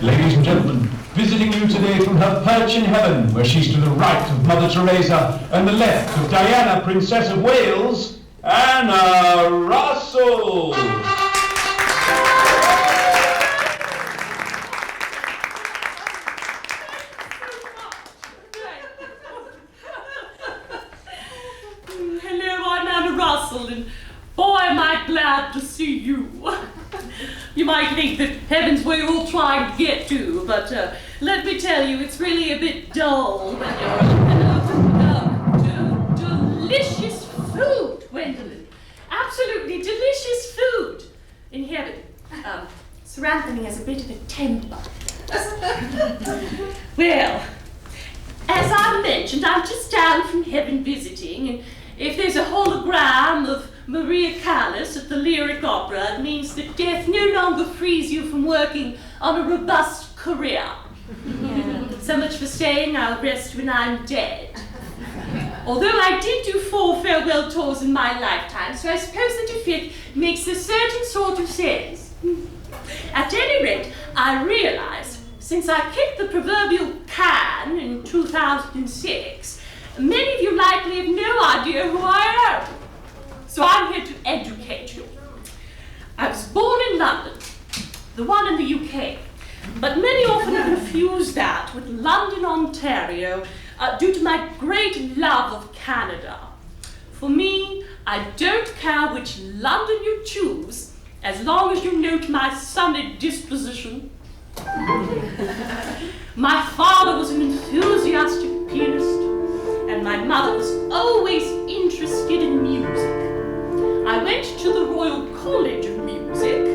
Ladies and gentlemen, visiting you today from her perch in heaven, where she's to the right of Mother Teresa and the left of Diana, Princess of Wales, Anna Russell. Hello, I'm Anna Russell, and boy, am I glad to see you. You might think that heaven's where you're all trying to get to, but let me tell you, it's really a bit dull when you're delicious food, Gwendolyn. Absolutely delicious food in heaven. Sir Anthony has a bit of a temper. Well, as I mentioned, I'm just down from heaven visiting, and if there's a hologram of Maria Callas at the Lyric Opera, it means that death no longer frees you from working on a robust career. So much for saying I'll rest when I'm dead. Although I did do 4 farewell tours in my lifetime, so I suppose that a 5th makes a certain sort of sense. At any rate, I realized, since I kicked the proverbial can in 2006, many of you likely have no idea who I am. So I'm here to educate you. I was born in London, the one in the UK, but many often confuse that with London, Ontario, due to my great love of Canada. For me, I don't care which London you choose, as long as you note my sunny disposition. My father was an enthusiastic pianist, and my mother was always interested in music. I went to the Royal College of Music,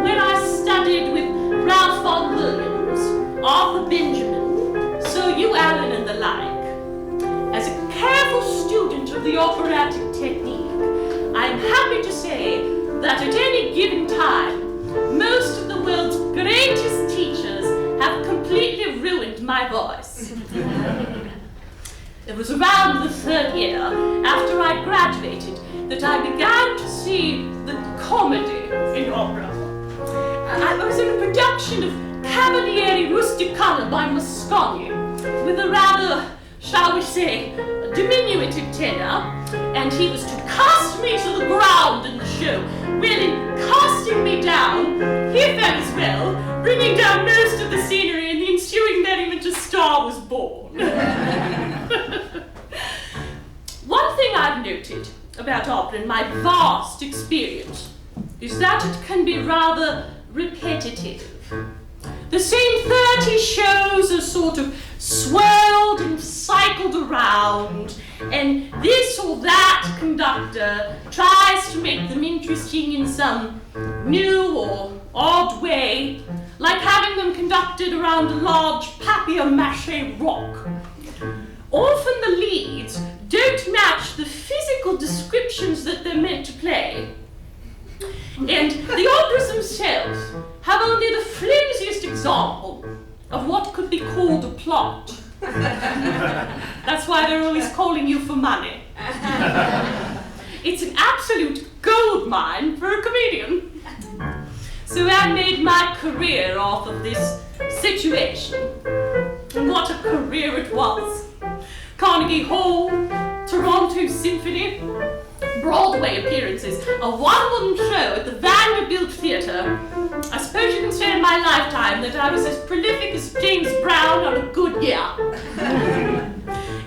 where I studied with Ralph Vaughan Williams, Arthur Benjamin, Sir Hugh Allen and the like. As a careful student of the operatic technique, I am happy to say that at any given time, most of the world's greatest teachers have completely ruined my voice. It was around the 3rd year, after I graduated, that I began to see the comedy in opera. I was in a production of Cavaliere Rusticana by Mosconi, with a rather, shall we say, diminutive tenor, and he was to cast me to the ground in the show. Well, in casting me down, he fell as well, bringing down most of the scenery, and the ensuing merriment a star was born. One thing I've noted about opera in my vast experience is that it can be rather repetitive. The same 30 shows are sort of swirled and cycled around, and this or that conductor tries to make them interesting in some new or odd way, like having them conducted around a large papier-mâché rock. Often the leads don't match the physical descriptions that they're meant to play. And the operas themselves have only the flimsiest example of what could be called a plot. That's why they're always calling you for money. It's an absolute gold mine for a comedian. So I made my career off of this situation. And what a career it was. Carnegie Hall, Toronto Symphony, Broadway appearances, a one-woman show at the Vanderbilt Theatre. I suppose you can say in my lifetime that I was as prolific as James Brown on a good year.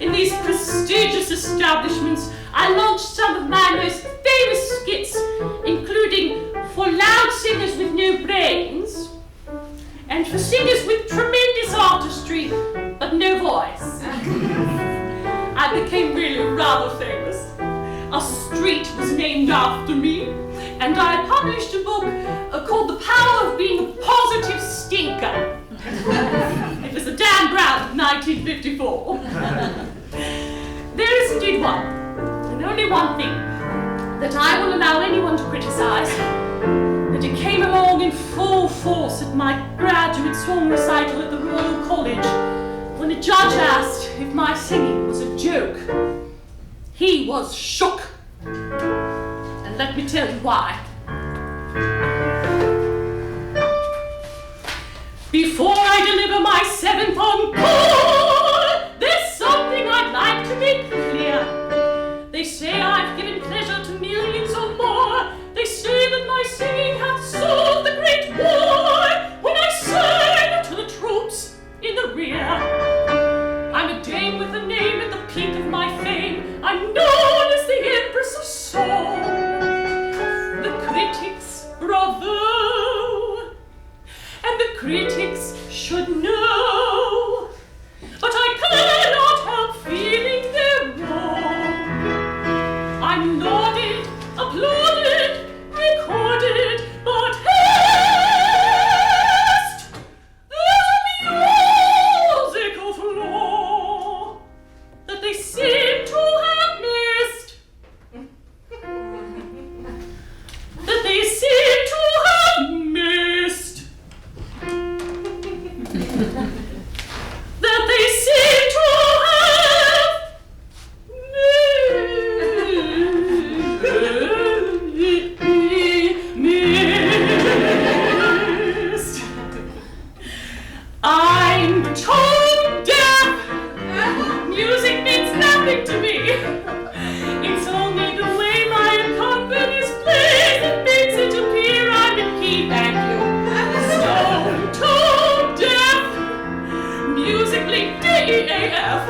In these prestigious establishments, I launched some of my most famous skits, including For Loud Singers with No Brains, and For Singers with Tremendous Artistry but No Voice. I became really rather famous. A street was named after me, and I published a book called The Power of Being a Positive Stinker. It was the Dan Brown of 1954. There is indeed one, and only one thing, that I will allow anyone to criticize, that it came along in full force at my graduate song recital at the Royal College, when a judge asked if my singing was a joke. He was shook. And let me tell you why. Before I deliver my 7th encore, there's something I'd like to make clear. They say I've given pleasure to millions or more. They say that my singing hath solved the great war. When I sang to the troops in the rear, I'm a dame with a name at the peak of my fame. I'm known as the Empress of Song. The critics, bravo! And the critics should know, but I cannot help feeling they're wrong. I'm lauded, applauded, recorded, but haste! There's a musical flaw that they seem to have missed. That they seem to have missed. That they seem to have missed. I'm tone deaf. Music means nothing to me. It's only the way my accompanist plays that makes it appear I'm in key. Thank you. Stone tone deaf. Musically DEAF.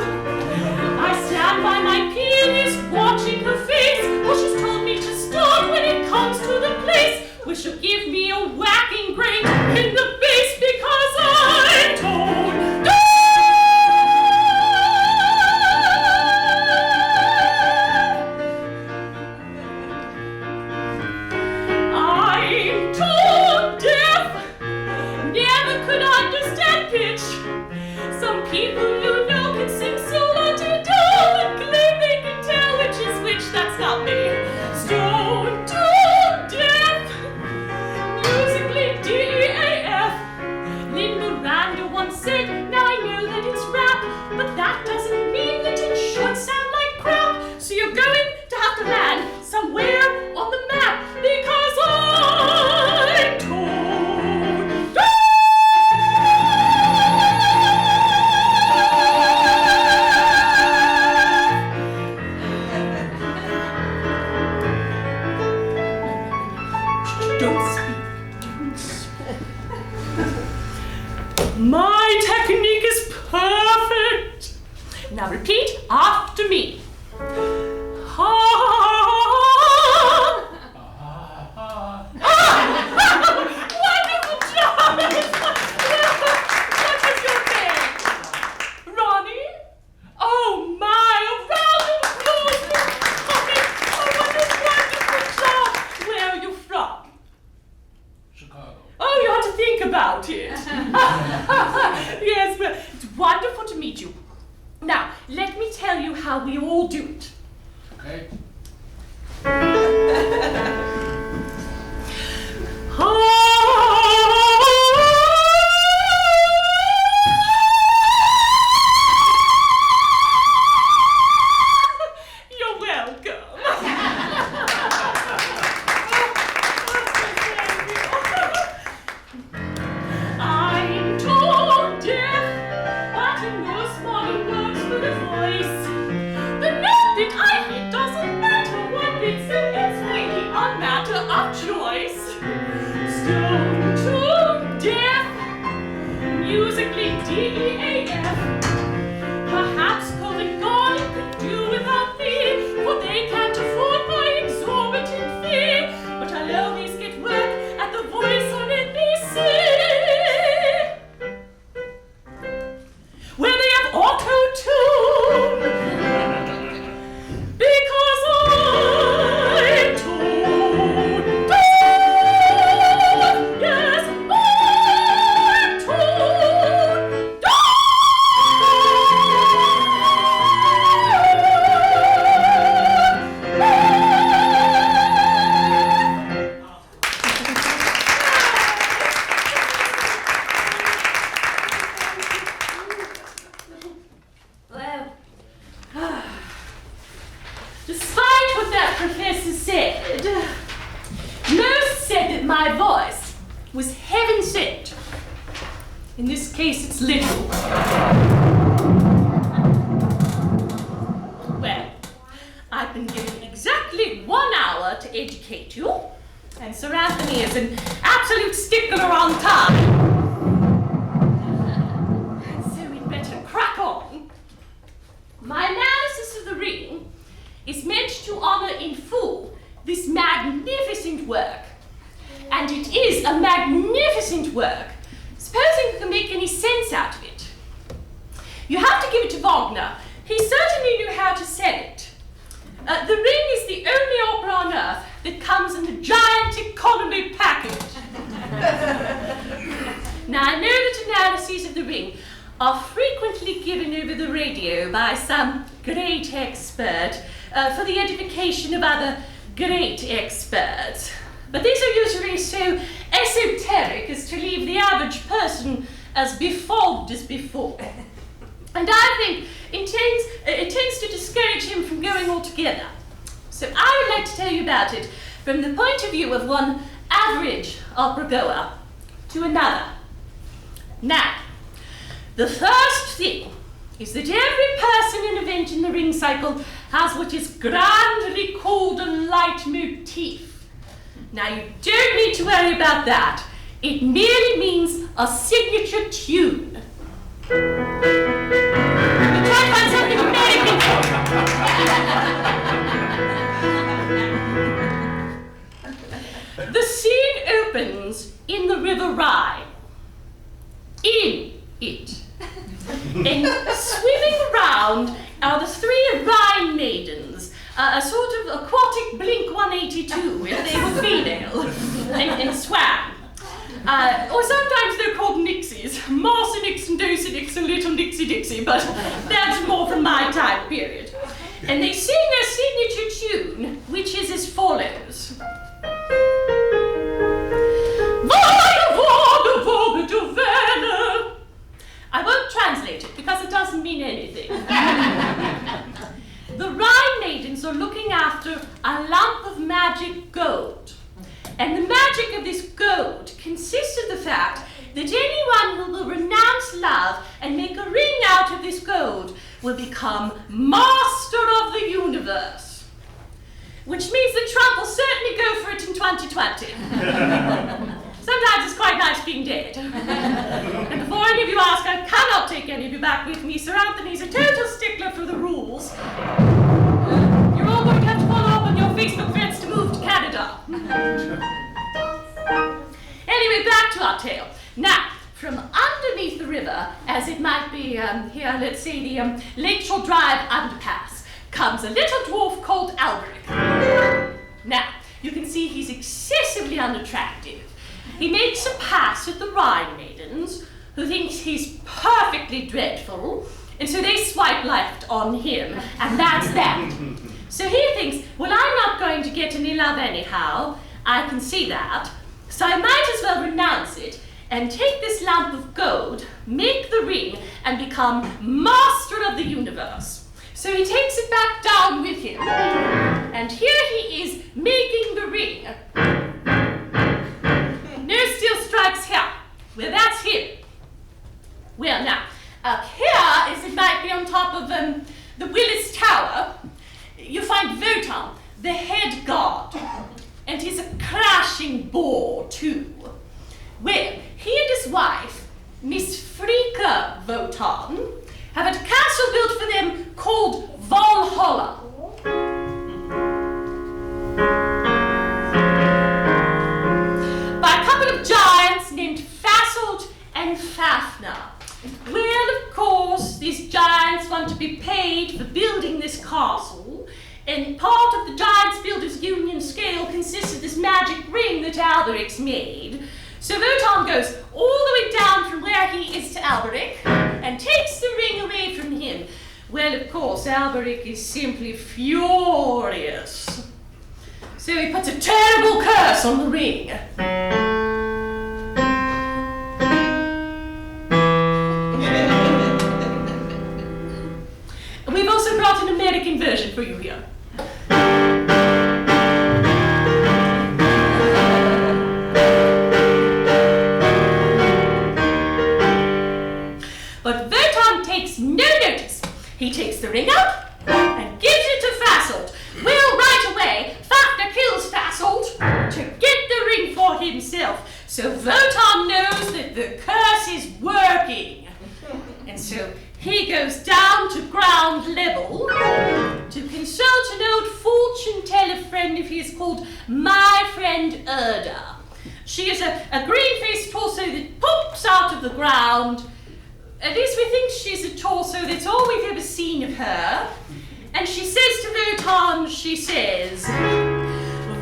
I stand by my pianist watching her face, for she's told me to start when it comes to the place where she'll give me a whacking grain in the bass because I'm tone deaf. I'm tone deaf. Never could understand pitch. Some people you know can sing so la-di-do and claim they can tell which is which. That's not me. Stone tone deaf. Musically DEAF. Lin Miranda once said, now I know that it's rap, but that doesn't mean that it should sound like crap. So you're going to have to land somewhere on the map because I'm tone deaf. Don't speak. Don't speak. My technique is perfect. Now repeat after me. Wonderful job! What is your name? Ronnie? Oh my, a round of applause for Ronnie. Oh, what a wonderful job. Where are you from? Chicago. Oh, you have to think about it. Yes, well, it's wonderful to meet you. Now, let me tell you how we all do it. Okay. You're welcome. I'm tone deaf, but in most modern works for the voice, the note that I hit doesn't matter what bit, so it's really a matter of choice. Stone tone deaf, musically DEAF. Perhaps Covent Garden could do without me, for they can't afford my exorbitant fee. But I'll always get work at the Voice on NBC, where they have auto-tune. Because I'm tone deaf. Yes, I'm tone deaf. Despite what that professor said, most said that my voice was heaven sent. In this case, it's literal. Well, I've been given exactly 1 hour to educate you, and Sir Anthony is an absolute stickler on time. So we'd better crack on. My analysis of the ring is meant to honor in full this magnificent work. And it is a magnificent work. Supposing you can make any sense out of it. You have to give it to Wagner. He certainly knew how to sell it. The Ring is the only opera on earth that comes in the giant economy package. Now, I know that analyses of the Ring are frequently given over the radio by some great expert for the edification of other great experts. But these are usually so esoteric as to leave the average person as befogged as before. And I think it tends to discourage him from going altogether. So I would like to tell you about it from the point of view of one average opera goer to another. Now, the first thing is that every person and event in the Ring cycle has what is grandly called a leitmotif. Now, you don't need to worry about that. It merely means a signature tune. We try to find something American for it. The scene opens in the River Rhine. In it. And swimming around are the 3 Rhine maidens, a sort of aquatic Blink-182 if they were female, and swam. Or sometimes they're called Nixies, Marcinix and Docinix and Little Nixie Dixie, but that's more from my time period. And they sing their signature tune, which is as follows. I won't translate it because it doesn't mean anything. The Rhine maidens are looking after a lump of magic gold. And the magic of this gold consists of the fact that anyone who will renounce love and make a ring out of this gold will become master of the universe. Which means that Trump will certainly go for it in 2020. Sometimes it's quite nice being dead. And before any of you ask, I cannot take any of you back with me. Sir Anthony's a total stickler for the rules. You're all going to have to follow up on your Facebook friends to move to Canada. Anyway, back to our tale. Now, from underneath the river, as it might be here, let's say the Lakeshore Drive underpass, comes a little dwarf called Alberic. Now, you can see he's excessively unattractive. He makes a pass at the Rhine maidens, who thinks he's perfectly dreadful, and so they swipe left on him, and that's that. So he thinks, well, I'm not going to get any love anyhow, I can see that, so I might as well renounce it, and take this lump of gold, make the ring, and become master of the universe. So he takes it back down with him, and here he is making the ring. No steel strikes here. Well, that's him. Well, now, up here, as it might be on top of the Willis Tower, you find Wotan, the head guard. And he's a crashing bore, too. Well, he and his wife, Miss Frika Wotan, have a castle built for them called Valhalla. Giants named Fasolt and Fafnir. Well, of course, these giants want to be paid for building this castle, and part of the Giants Builders Union scale consists of this magic ring that Alberic's made. So Wotan goes all the way down from where he is to Alberic and takes the ring away from him. Well, of course, Alberic is simply furious. So he puts a terrible curse on the ring. We've also brought an American version for you here. friend of his called My Friend Erda. She is a green-faced torso that pops out of the ground. At least we think she's a torso. That's all we've ever seen of her. And she says to Wotan, she says,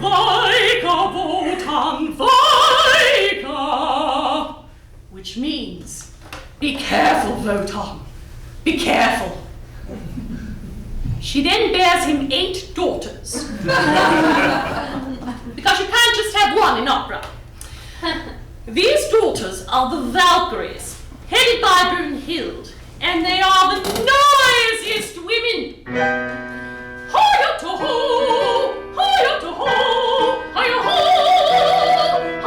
Vaika, Wotan, Vaika, which means, be careful, Wotan, be careful. She then bears him 8 daughters. Because you can't just have one in opera. These daughters are the Valkyries, headed by Brunhild, and they are the noisiest women. Hi-yo-to-ho, hi-yo-to-ho, hi-yo-ho,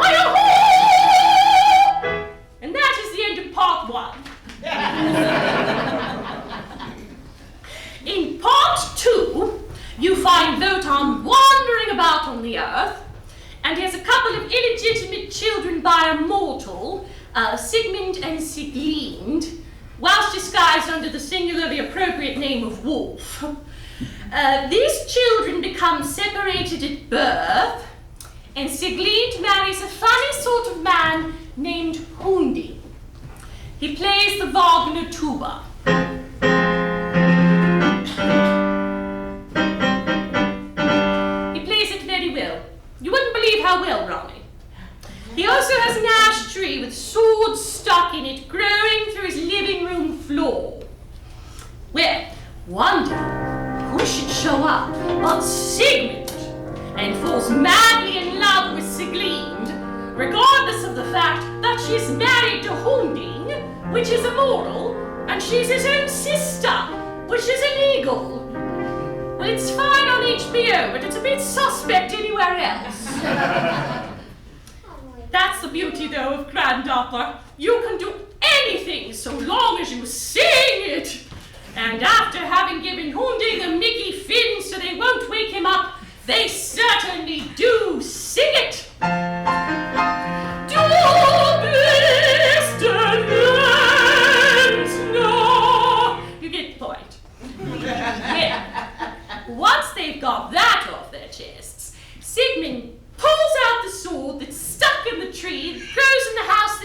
hi-yo-ho. And that is the end of part 1. In part 2, you find Wotan wandering about on the earth, and he has a couple of illegitimate children by a mortal, Sigmund and Sieglind, whilst disguised under the singularly appropriate name of Wolf. These children become separated at birth, and Sieglind marries a funny sort of man named Hundi. He plays the Wagner tuba. He plays it very well. You wouldn't believe how well, Ronnie. He also has an ash tree with swords stuck in it growing through his living room floor. Well, one day, who should show up but Sigmund, and falls madly in love with Sieglind, regardless of the fact that she's married to Hunding, which is immoral, and she's his own sister, which is illegal. Well, it's fine on HBO, but it's a bit suspect anywhere else. That's the beauty, though, of grand opera. You can do anything so long as you sing it. And after having given Hunding a Mickey Finn so they won't wake him up, they certainly do sing it. Du bist ein Ländler. You get the point. Yeah. Once they've got that off their chests, Sigmund pulls out the sword that's stuck in the tree that grows in the house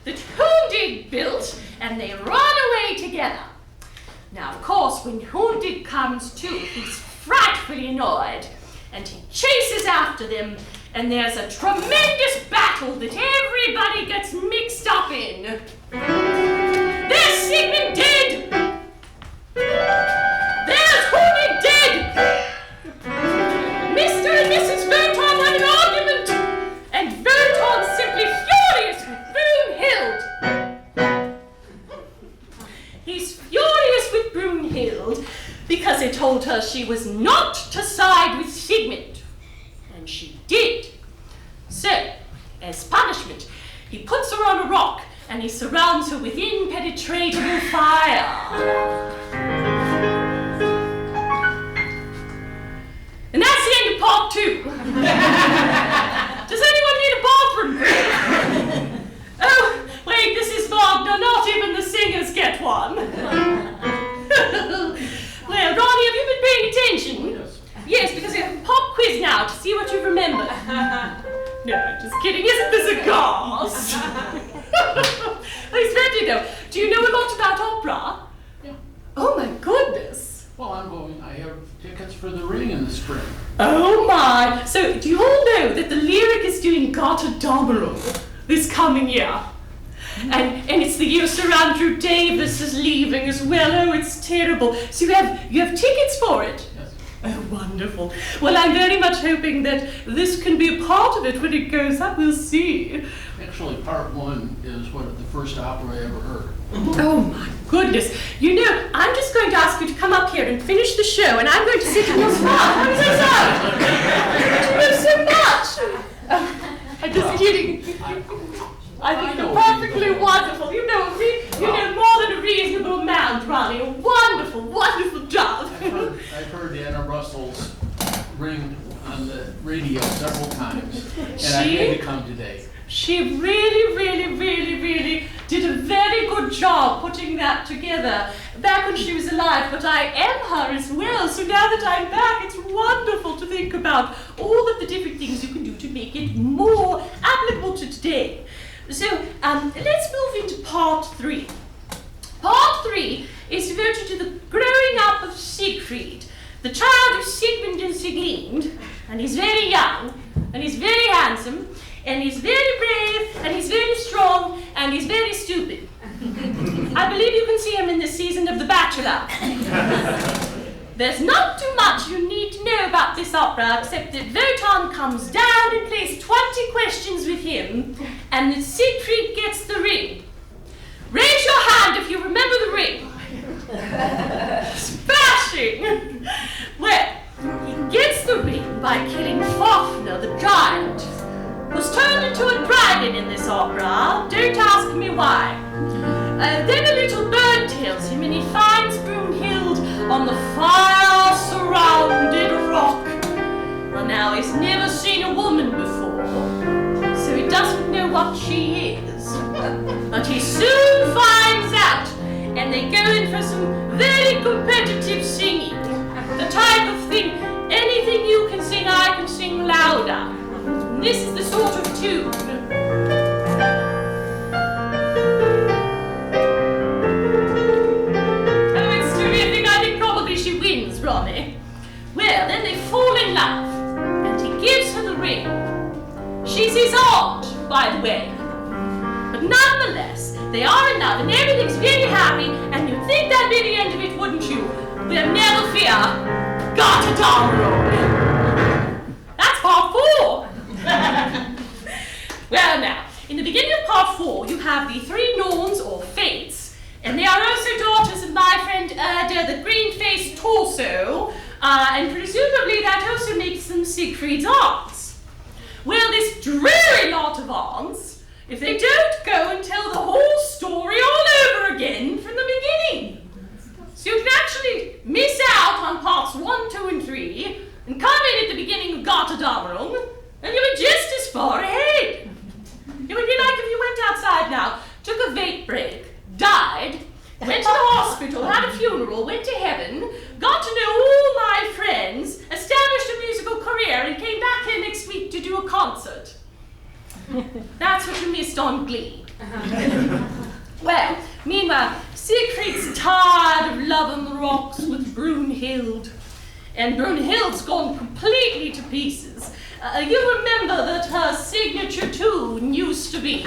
that Hundig built, and they run away together. Now, of course, when Hundig comes to, he's frightfully annoyed, and he chases after them, and there's a tremendous battle that everybody gets mixed up in. There's Sigmund dead! There's Hundig dead! Mr. and Mrs. Wotan had an argument, and Wotan's simply furious with Brunhild. He's furious with Brunhild because he told her she was not to side with Sigmund, and she did. So, as punishment, he puts her on a rock and he surrounds her with impenetrable fire. And that's the end of part 2. Does anyone need a bathroom break? Oh, wait, this is Wagner. Not even the singers get one. Well, Ronnie, have you been paying attention? Yes, because we have a pop quiz now to see what you remember. No, just kidding. Isn't this a gas? He's ready, though. Do you know a lot about opera? Yeah. Oh, my goodness. Well, I have tickets for the ring in the spring. Oh my! So, do you all know that the Lyric is doing Gata Domino this coming year? And it's the year Sir Andrew Davis is leaving as well. Oh, it's terrible. So you have tickets for it? Yes. Oh, wonderful. Well, I'm very much hoping that this can be a part of it when it goes up. We'll see. Actually, part 1 is the first opera I ever heard. Oh my goodness. You know, I'm just going to ask you to come up here and finish the show, and I'm going to sit in your spot. How does that sound? You know so much. I'm just kidding. I think you're perfectly wonderful. You know more than a reasonable amount, Ronnie. A wonderful, wonderful job. I've heard Anna Russell's ring on the radio several times, and I had to come today. She really did a very good job putting that together back when she was alive, but I am her as well, so now that I'm back, it's wonderful to think about. about all of the different things you can do to make it more applicable to today. So let's move into part 3. Part 3 is devoted to the growing up of Siegfried, the child of Sigmund and Sieglinde, and he's very young, and he's very handsome, and he's very brave, and he's very strong, and he's very stupid. I believe you can see him in this season of The Bachelor. There's not too much you need to know about this opera, except that Wotan comes down and plays 20 questions with him, and that Siegfried gets the ring. Raise your hand if you remember the ring. Smashing! Well, he gets the ring by killing Fafnir the giant, who's turned into a dragon in this opera. Don't ask me why. Then a little bird tails him and he finds Brunhild on the fire-surrounded rock. Well, now he's never seen a woman before, so he doesn't know what she is. But he soon finds out, and they go in for some very competitive singing. The type of thing, anything you can sing, I can sing louder. And this is the sort of tune. Ronnie. Well, then they fall in love, and he gives her the ring. She's his aunt, by the way. But nonetheless, they are in love, and everything's very happy, and you'd think that'd be the end of it, wouldn't you? Well, never fear. Got a download. That's part 4. Well, now, in the beginning of part 4, you have the 3 Norns, or Fates, and they are also daughters of my friend Erda, the green-faced torso, and presumably that also makes them Siegfried's aunts. Well, this dreary lot of aunts, if they don't go and tell the whole story all over again from the beginning. So you can actually miss out on parts 1, 2, and 3, and come in at the beginning of Gotterdammerung, and you'll be just as far ahead. It would be like if you went outside now, took a vape break, died, went to the hospital, had a funeral, went to heaven, got to know all my friends, established a musical career, and came back here next week to do a concert. That's what you missed on Glee. Well, meanwhile, Siegfried's tired of love on the rocks with Brunhild, and Brunhild's gone completely to pieces. You remember that her signature tune used to be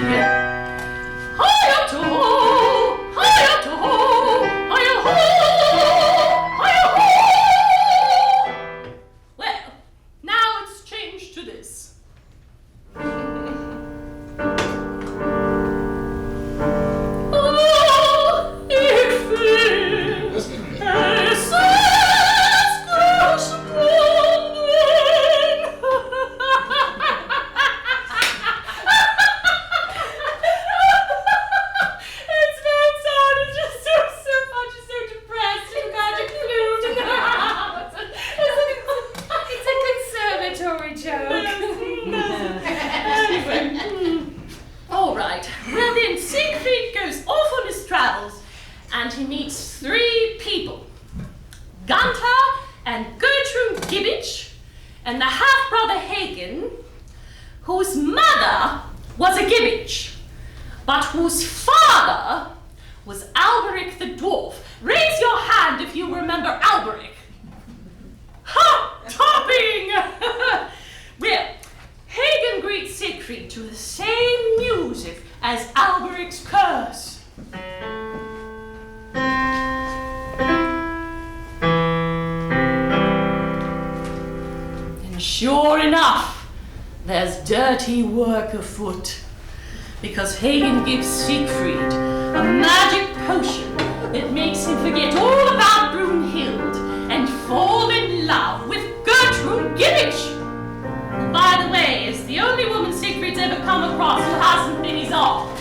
Hi-yo-to-ho, hi-yo-to-ho, hi-yo-ho, hi-yo-ho. Well, now it's changed to this. Oh, ich will es and he meets 3 people, Gunther and Gertrude Gibbage and the half-brother Hagen, whose mother was a Gibbage, but whose father was Alberic the dwarf. Raise your hand if you remember Alberic. Ha! Topping! Well, Hagen greets Siegfried to the same music as Alberic's curse. And sure enough, there's dirty work afoot, because Hagen gives Siegfried a magic potion that makes him forget all about Brunhild and fall in love with Gertrude Gibbage. By the way, is the only woman Siegfried's ever come across who hasn't been his aunt.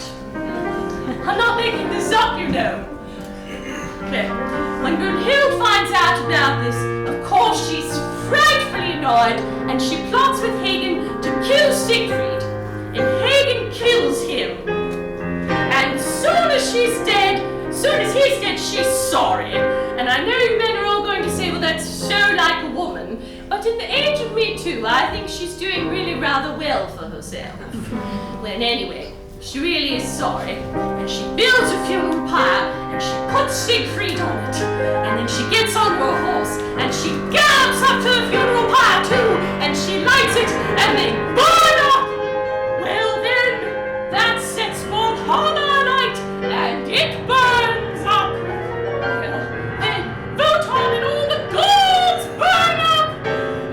I'm not making this up, you know. Okay. When Brunhild finds out about this, of course she's frightfully annoyed, and she plots with Hagen to kill Siegfried. And Hagen kills him. And soon as he's dead, she's sorry. And I know you men are all going to say, well, that's so like a woman. But But in the age of Me Too, I think she's doing really rather well for herself. When anyway, she really is sorry, and she builds a funeral pyre, and she puts Siegfried on it, and then she gets on her horse, and she gallops up to the funeral pyre too, and she lights it, and they burn up! Well then, that sets forth Harbor Night, and it burns up! Well, then Wotan and all the gods burn up,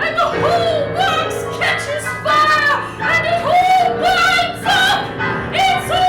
and the whole works catches fire, and it all burns up! It's all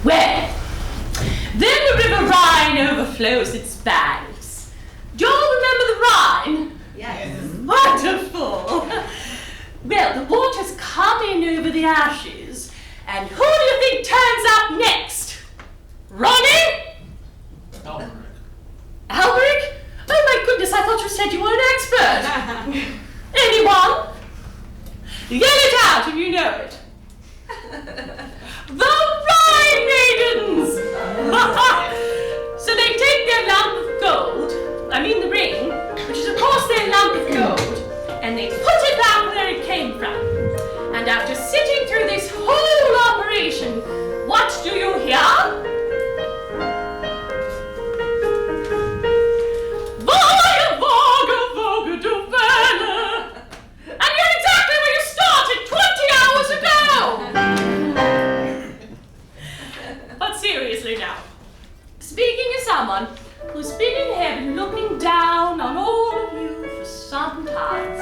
Well, then the River Rhine overflows its banks. Do you all remember the Rhine? Yes. Wonderful! Well, the water's coming over the ashes, and who do you think turns up next? Ronnie? Alberic. Alberic? Oh my goodness, I thought you said you were an expert. Anyone? Yell it out if you know it. The Rhine Maidens! So they take their lump of gold, I mean the ring, which is of course their lump of gold, and they put it back where it came from. And after sitting through this whole operation, what do you hear? Voga, voga, voga, do Welle! And you're exactly where you started 20 hours ago! But seriously now, speaking as someone who's been in heaven looking down on all of you for some time,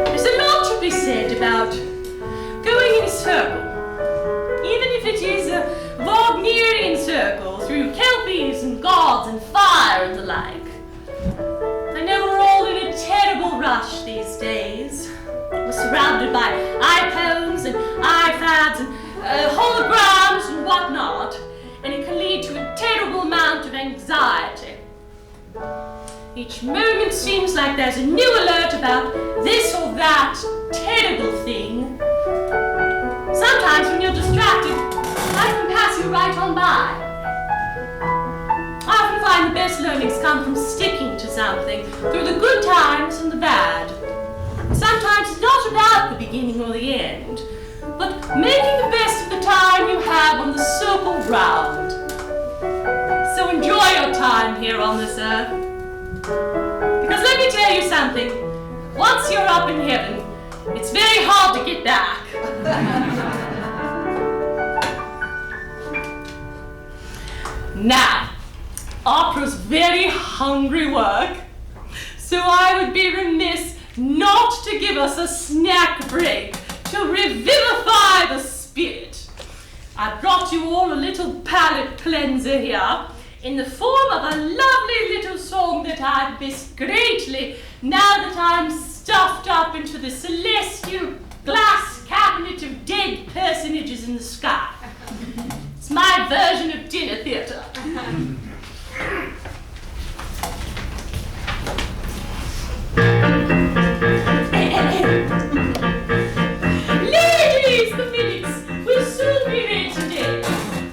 there's a lot to be said about going in a circle, even if it is a Wagnerian circle through kelpies and gods and fire and the like. I know we're all in a terrible rush these days. We're surrounded by iPhones and iPads and holograms and whatnot, and it can lead to a terrible amount of anxiety. Each moment seems like there's a new alert about this or that terrible thing. Sometimes when you're distracted, life can pass you right on by. I often find the best learnings come from sticking to something through the good times and the bad. Sometimes it's not about the beginning or the end, but making the best of the time you have on the circle round. So enjoy your time here on this earth. Because let me tell you something, once you're up in heaven, it's very hard to get back. Now, opera's very hungry work, so I would be remiss not to give us a snack break to revivify the spirit. I brought you all a little palate cleanser here in the form of a lovely little song that I've missed greatly now that I'm stuffed up into the celestial glass cabinet of dead personages in the sky. It's my version of dinner theatre. Ladies, the minutes will soon be read today.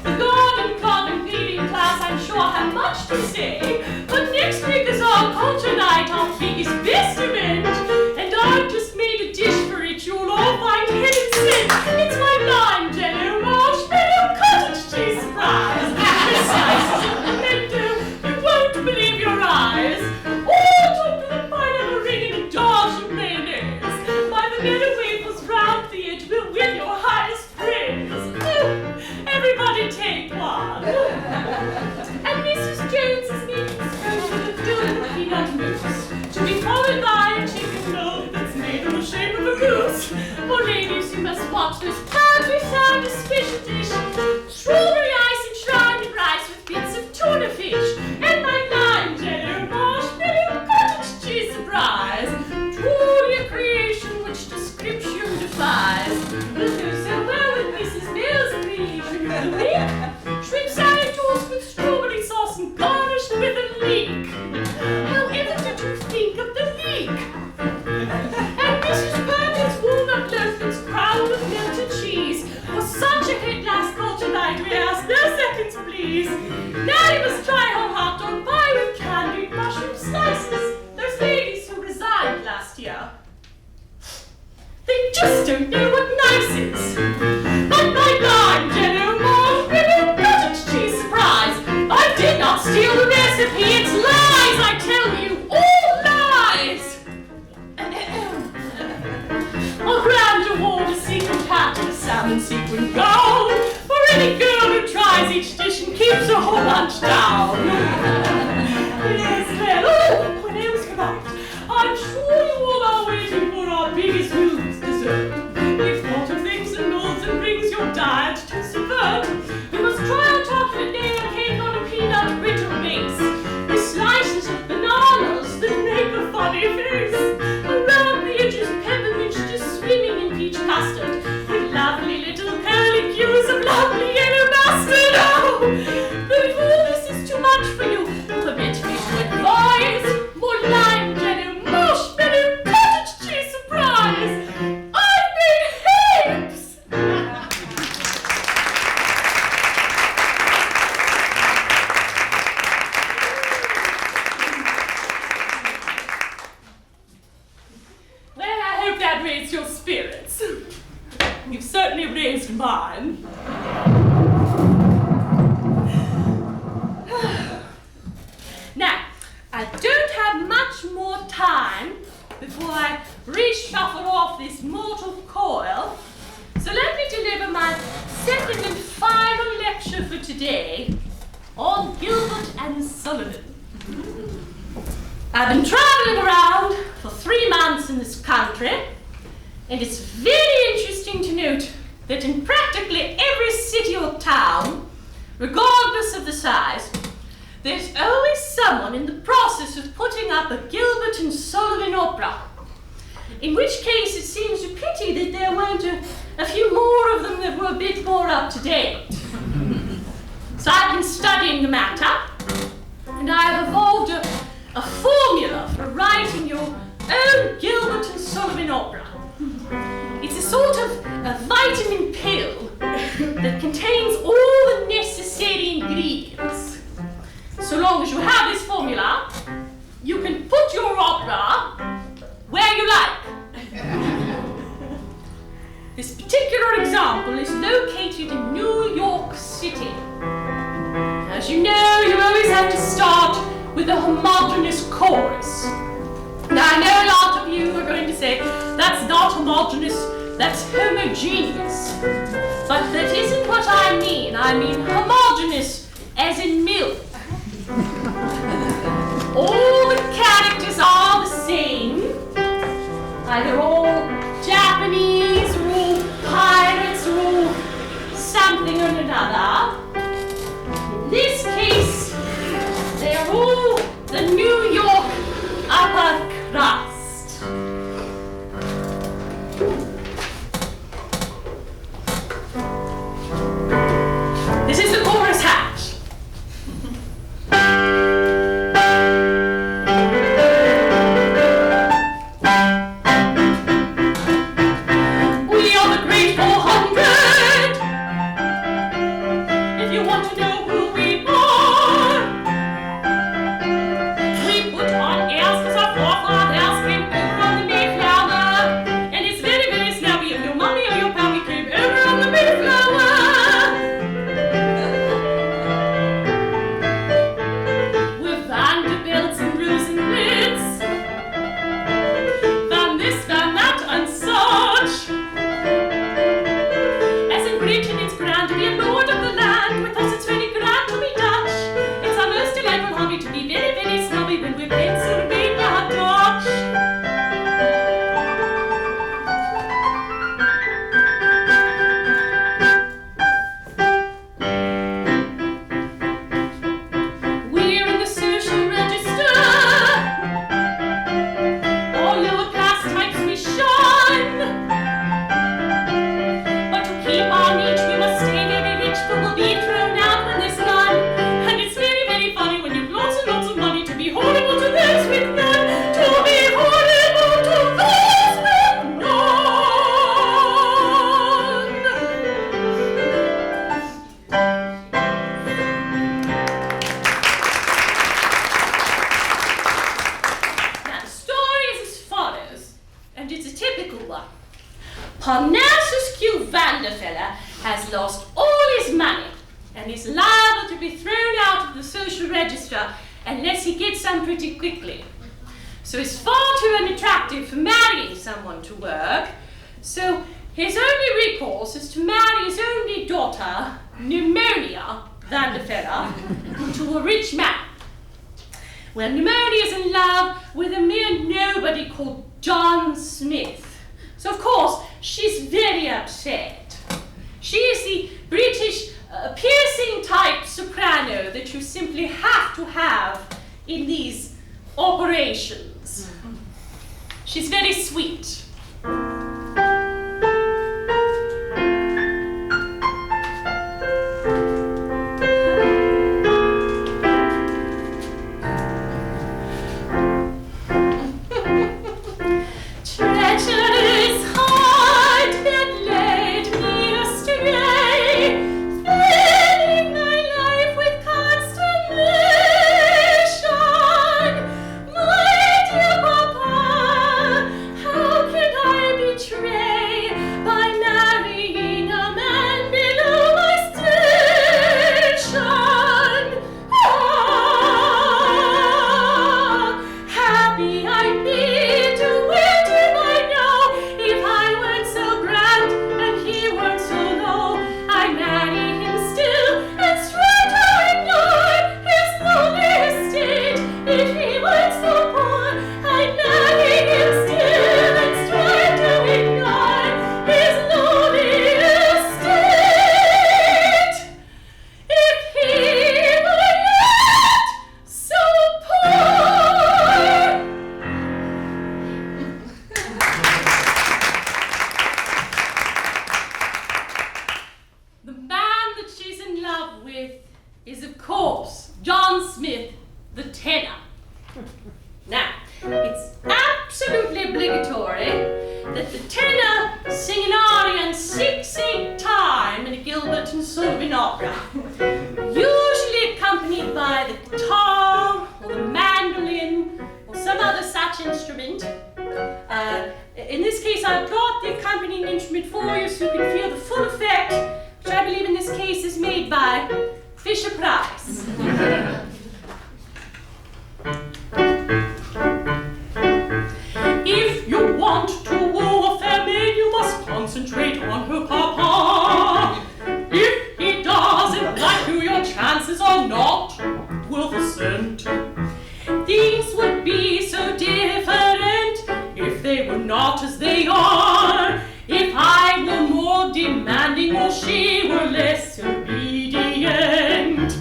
The garden club and reading class, I'm sure, have much to say. But next week is our culture night, our biggest, best event. And I've just made a dish for it you'll all find heaven sent. It's my lime jello marshmallow cottage cheese surprise. Precise as a memento, you won't believe your eyes. All topped with a pineapple ring and a dash of mayonnaise. My vanilla wafers round the edge will win your highest praise. Everybody take one. And Mrs. Jones is needing a spoonful of dough peanut mousse, to be followed by a chicken loaf that's made in the shape of a goose. For ladies, you must watch this proudly sound special dish. Strawberry ice enshrined in rice with bits of tuna fish, and my lime jello marshmallow cottage cheese surprise. Now you must try her hot dog pie with candied mushroom slices. Those ladies who resigned last year. They just don't know what nice is. But my lime jello marshmallow cottage cheese surprise. I did not steal the recipe. It's lies, I tell you, all lies. I'll grant award a secret hat and a salmon sequin gown for any girl who tries each dish and keeps her whole lunch down. Yes, well, when I was correct, I'm sure you all are waiting for our biggest news dessert. If not of things and molds and brings your diet to subvert, you must try our chocolate nail cake on a peanut brittle base, with slices of bananas that make a funny face. Around the edges, peppermint just swimming in peach custard, with lovely little curly cues of lovely yellow mustard. Oh, but if all this is too much for you, permit me to advise more lime jello, marshmallow, cottage cheese surprise. I've made hips! Well, I hope that raised your spirits. You've certainly raised mine. Now, I don't have much more time before I reshuffle off this mortal coil, so let me deliver my second and final lecture for today on Gilbert and Sullivan. I've been traveling around for 3 months in this country, and it's very interesting to note that in practically every city or town, regardless of the size, there's always someone in the process of putting up a Gilbert and Sullivan opera. In which case, it seems a pity that there weren't a few more of them that were a bit more up to date. So I've been studying the matter, and I have evolved a formula for writing your own Gilbert and Sullivan opera. It's a sort of a vitamin pill that contains all the necessary ingredients. So long as you have this formula, you can put your opera where you like. This particular example is located in New York City. As you know, you always have to start with a homogeneous chorus. Now, I know a lot of you are going to say, that's not homogeneous, that's homogeneous. But that isn't what I mean. I mean homogeneous as in milk. All the characters are the same. Either all Japanese, or all pirates, or all something or another. In this case, they are all the New York upper crust. This is the chorus hatch. We are the great 400. one. Parnassus Q. Vanderfeller has lost all his money and is liable to be thrown out of the social register unless he gets some pretty quickly. So he's far too unattractive for marrying someone to work, so his only recourse is to marry his only daughter, Pneumonia Vanderfeller, to a rich man. Well, Pneumonia is in love with a mere nobody called John Smith. So, of course, she's very upset. She is the British piercing type soprano that you simply have to have in these operations. She's very sweet. Treacherous heart that led me astray, filling my life with consternation. My dear papa, how can I betray by marrying a man below my station? Ah, happy I'd be to wed him, I know, if I weren't so grand and he weren't so low. I'd marry him still and strive to ignore his lonely estate. If he weren't so poor, I'd marry him still and strive to ignore his lonely estate. If he were not so poor. The man that she's in love with is, of course, John Smith, the tenor. Now, it's absolutely obligatory that the tenor sing an aria in 6/8 time in a Gilbert and Sullivan opera, usually accompanied by the guitar or the mandolin or some other such instrument. In this case, I've got the accompanying instrument for you so you can feel the full effect, which I believe in this case is made by Fisher-Price. If you want to woo a fair maid, you must concentrate on her papa. If he doesn't like you, your chances are not worth a cent. Things would be so different if they were not as they are. If I were more demanding or she were less obedient.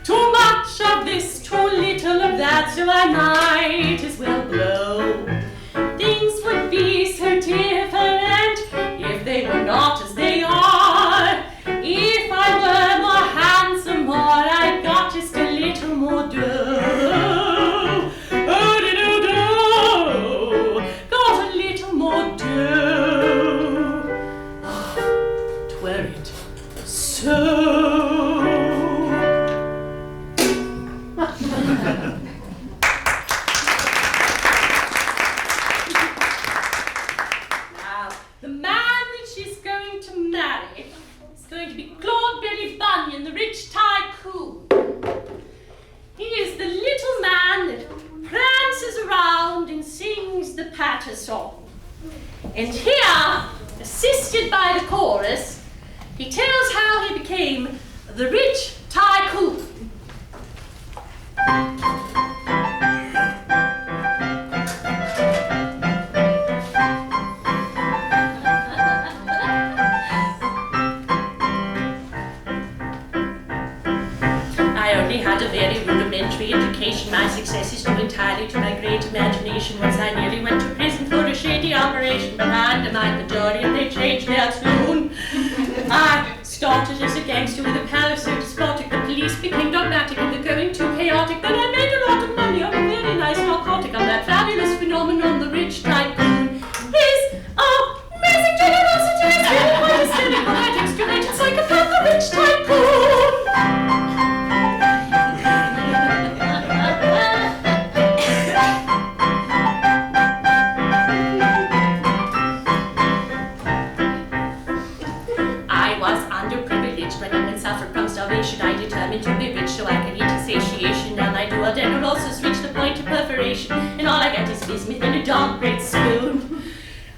Too much of this, too little of that, so I might as well blow. Things would be so different if they were not as they are. If I were more handsome, or I got just a little more dough. Oh-de-do-do, got a little more dough. Twere it so. Now, the man that she's going to marry is going to be Claude Billy Bunyan, the rich tycoon. He is the little man that prances around and sings the patter song. And here, assisted by the chorus, he tells how he became the rich tycoon. I only had a very rudimentary education. My success is due entirely to my great imagination. Once I nearly went to prison for a shady operation, but I undermined the jury and they changed their tune. I started as a gangster with a power so despotic the police became dogmatic and the going too chaotic. Then I made a lot of money on a very nice narcotic on that fabulous phenomenon, the rich tycoon. His amazing generosity is really quite hysterical. That extroverted psychopath, the rich tycoon. dark red spoon.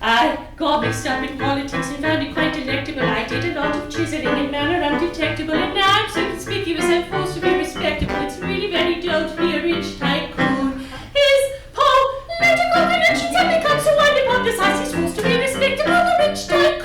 I got mixed up in politics and found it quite delectable. I did a lot of chiseling in manner undetectable, and now I'm so conspicuous I'm forced to be respectable. It's really very dull to be a rich tycoon. His political connections have become so widely publicized, he's forced to be respectable, the rich tycoon.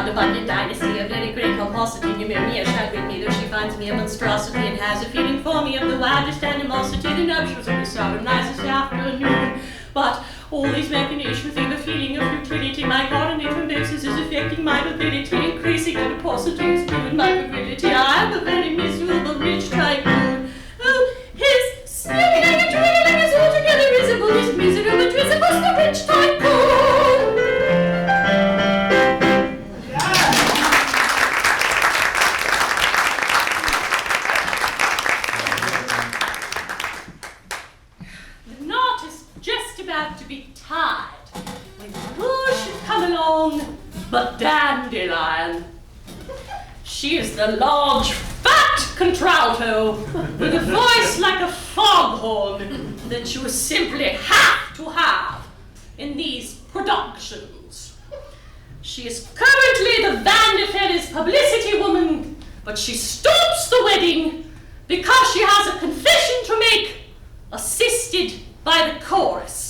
The Bunyan dynasty, a very great pomposity, pneumonia chagrin me, though she finds me a monstrosity and has a feeling for me of the wildest animosity. The nuptials will be solemnized this afternoon, but all these machinations leave a feeling of futility. My coronator is affecting my mobility, increasing adiposity is doing my mobility. I am a very miserable rich tycoon. Oh, his sniveling and drilling is altogether risible, his miserable drizzle's the rich tycoon. To be tied when who should come along but Dandelion. She is the large, fat contralto with a voice like a foghorn that you simply have to have in these productions. She is currently the Vanderfeller's publicity woman, but she stops the wedding because she has a confession to make, assisted by the chorus.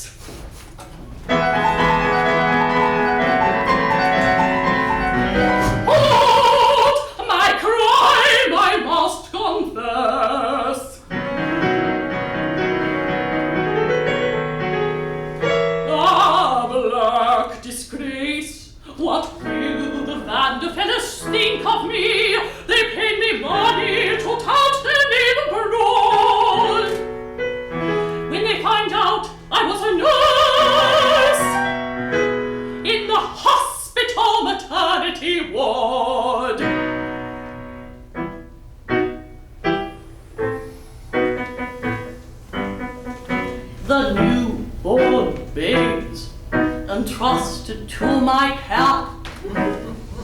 Hold my crime, I must confess. Ah, black disgrace, what will the Vanderfellers think of me? They paid me money to tout their name abroad. When they find out I was a nurse in the hospital maternity ward. The newborn babes entrusted to my care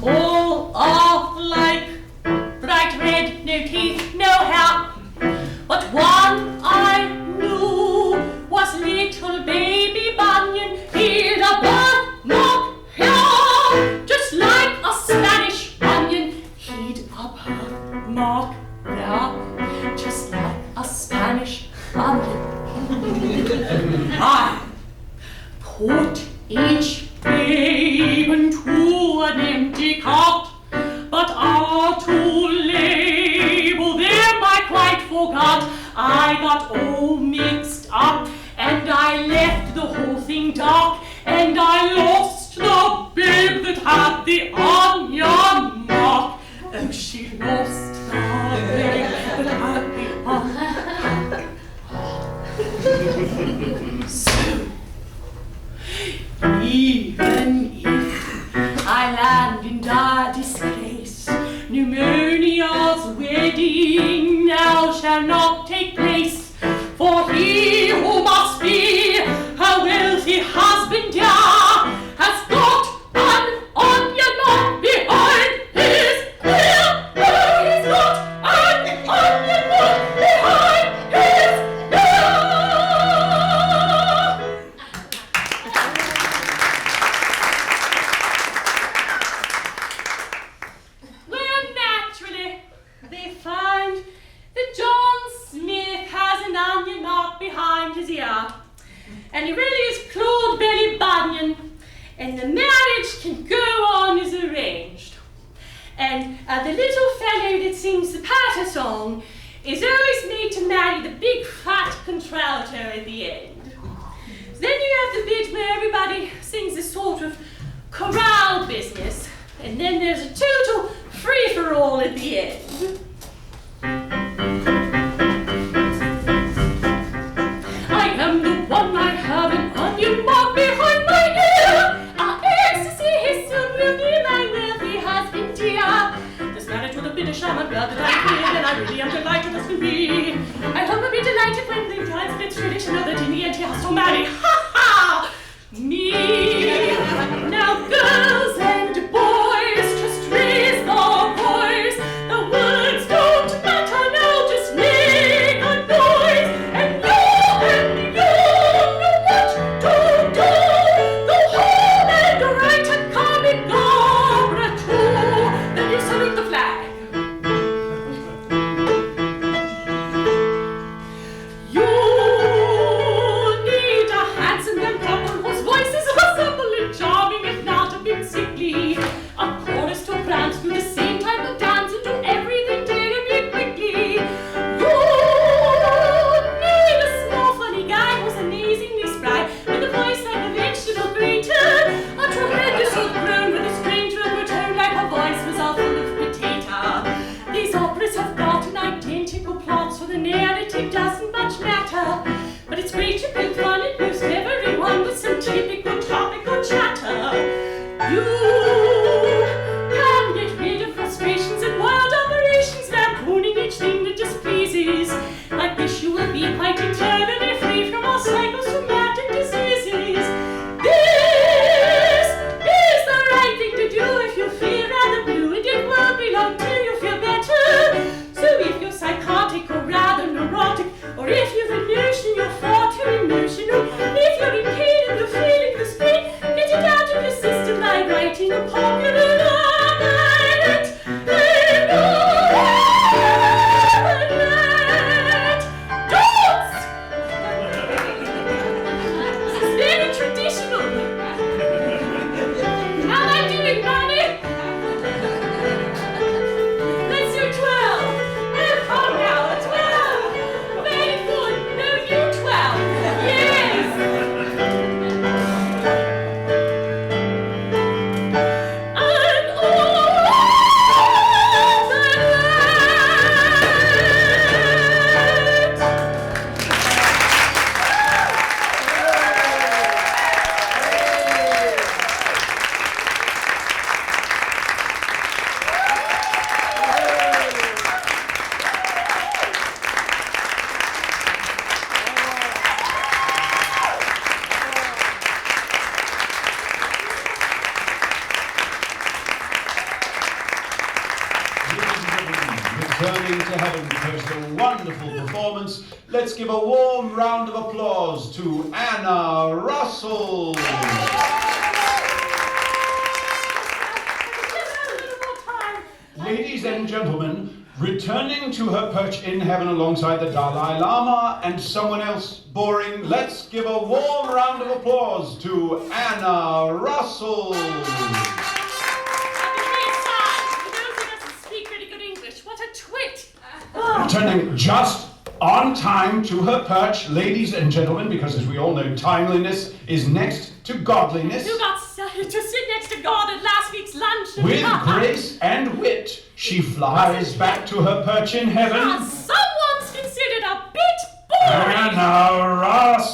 all are like bright red, no teeth, no hair, but one I knew was little baby Bunyan. He'd a birthmark here, just like a Spanish onion. He'd a birthmark there, just like a Spanish onion. I put each babe into an empty cot, but to label them I quite forgot. I got all mixed up, and I left the whole thing dark, and I lost the babe that had the onion mark. Oh, she lost the babe that had the onion mark. So, even if I land in dire disgrace, pneumonia's wedding now shall not take place, for he who must be her wealthy husband dear has got an onion mark behind his ear. Oh, he's got an onion mark behind his ear. Well, naturally, they find that John Smith has an onion mark behind his ear, and he really is Claude Belly Bunyan, and the marriage can go on as arranged. And the little fellow that sings the patter song is always made to marry the big fat contralto at the end. So then you have the bit where everybody sings a sort of chorale business, and then there's a total free-for-all at the end. I am the one, I have an onion mark behind my ear. Our ecstasy, his soon will be my wealthy husband dear. This marriage would have been a sham, I'm glad that I'm here, and I really am delighted as can be. I hope I'll be delighted when the times it's really to know that in the end he has to marry. Ha ha! Me! Now it both fun and most everyone with some typical topical chatter. You can get rid of frustrations and wild operations, lampooning each thing that displeases. Like this you will be quite eternally free from all psychosomatic diseases. This is the right thing to do if you feel rather blue and it won't be long till you feel better. So if you're psychotic or rather neurotic, or if you've a notion you're far too emotional, if you're in pain and you're feeling this pain, get it out of your system by writing a popular novelette. And novelette. Dance! This is very traditional. How am I doing, Bonnie? Let's do 12. Oh, come now, 12. Very good. No, you 12. Yes. And all the Returning to heaven, post a wonderful performance. Let's give a warm round of applause to Anna Russell. Just a little more time. Ladies and gentlemen, returning to her perch in heaven alongside the Dalai Lama and someone else boring, let's give a warm round of applause to Anna Russell. Returning just on time to her perch, ladies and gentlemen, because as we all know, timeliness is next to godliness. You got to sit next to God at last week's lunch. With grace and wit, she flies back to her perch in heaven. Someone's considered a bit boring. Anna Russell.